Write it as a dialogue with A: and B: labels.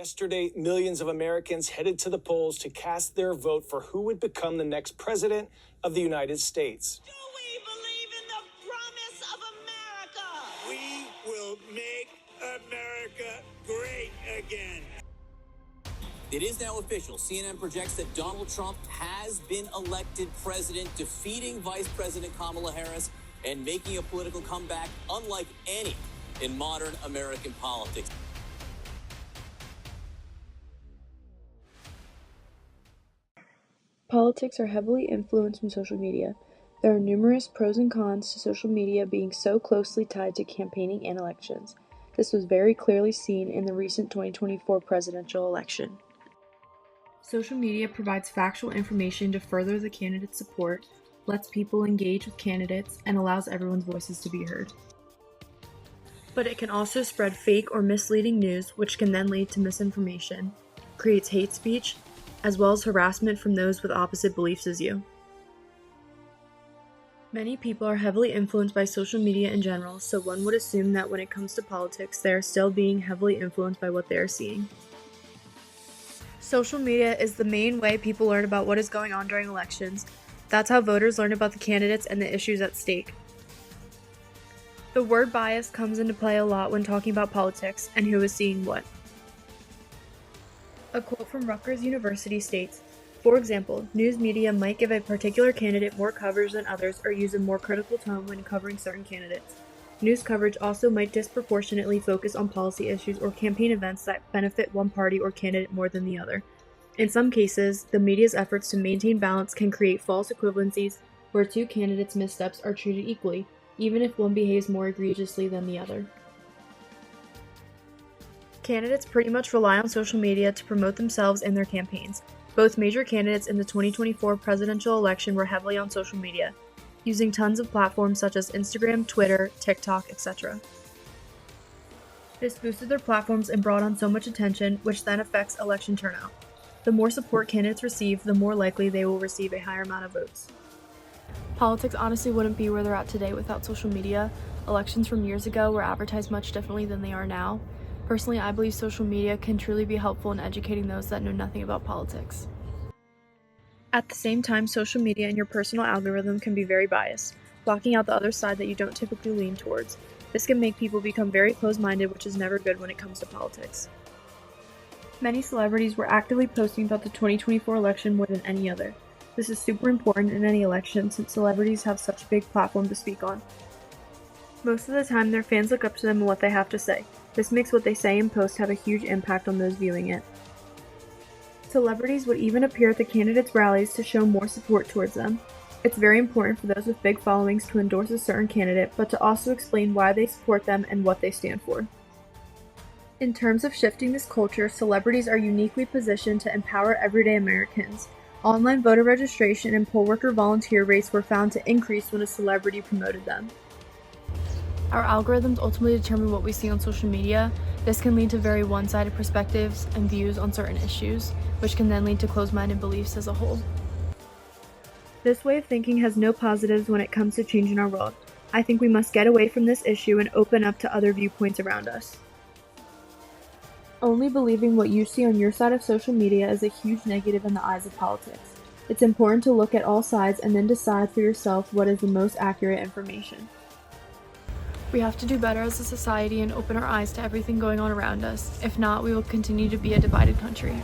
A: Yesterday, millions of Americans headed to the polls to cast their vote for who would become the next president of the United States.
B: Do we believe in the promise of America?
C: We will make America great again.
D: It is now official. CNN projects that Donald Trump has been elected president, defeating Vice President Kamala Harris and making a political comeback unlike any in modern American politics.
E: Politics are heavily influenced from social media. There are numerous pros and cons to social media being so closely tied to campaigning and elections. This was very clearly seen in the recent 2024 presidential election. Social media provides factual information to further the candidate's support, lets people engage with candidates, and allows everyone's voices to be heard. But it can also spread fake or misleading news, which can then lead to misinformation, creates hate speech, as well as harassment from those with opposite beliefs as you. Many people are heavily influenced by social media in general, so one would assume that when it comes to politics, they are still being heavily influenced by what they are seeing. Social media is the main way people learn about what is going on during elections. That's how voters learn about the candidates and the issues at stake. The word bias comes into play a lot when talking about politics and who is seeing what. A quote from Rutgers University states, "For example, news media might give a particular candidate more coverage than others or use a more critical tone when covering certain candidates. News coverage also might disproportionately focus on policy issues or campaign events that benefit one party or candidate more than the other. In some cases, the media's efforts to maintain balance can create false equivalencies where two candidates' missteps are treated equally, even if one behaves more egregiously than the other." Candidates pretty much rely on social media to promote themselves and their campaigns. Both major candidates in the 2024 presidential election were heavily on social media, using tons of platforms such as Instagram, Twitter, TikTok, etc. This boosted their platforms and brought on so much attention, which then affects election turnout. The more support candidates receive, the more likely they will receive a higher amount of votes. Politics honestly wouldn't be where they're at today without social media. Elections from years ago were advertised much differently than they are now. Personally, I believe social media can truly be helpful in educating those that know nothing about politics. At the same time, social media and your personal algorithm can be very biased, blocking out the other side that you don't typically lean towards. This can make people become very closed-minded, which is never good when it comes to politics. Many celebrities were actively posting about the 2024 election more than any other. This is super important in any election since celebrities have such a big platform to speak on. Most of the time, their fans look up to them and what they have to say. This makes what they say and post have a huge impact on those viewing it. Celebrities would even appear at the candidates' rallies to show more support towards them. It's very important for those with big followings to endorse a certain candidate, but to also explain why they support them and what they stand for. In terms of shifting this culture, celebrities are uniquely positioned to empower everyday Americans. Online voter registration and poll worker volunteer rates were found to increase when a celebrity promoted them. Our algorithms ultimately determine what we see on social media. This can lead to very one-sided perspectives and views on certain issues, which can then lead to closed-minded beliefs as a whole. This way of thinking has no positives when it comes to changing our world. I think we must get away from this issue and open up to other viewpoints around us. Only believing what you see on your side of social media is a huge negative in the eyes of politics. It's important to look at all sides and then decide for yourself what is the most accurate information. We have to do better as a society and open our eyes to everything going on around us. If not, we will continue to be a divided country.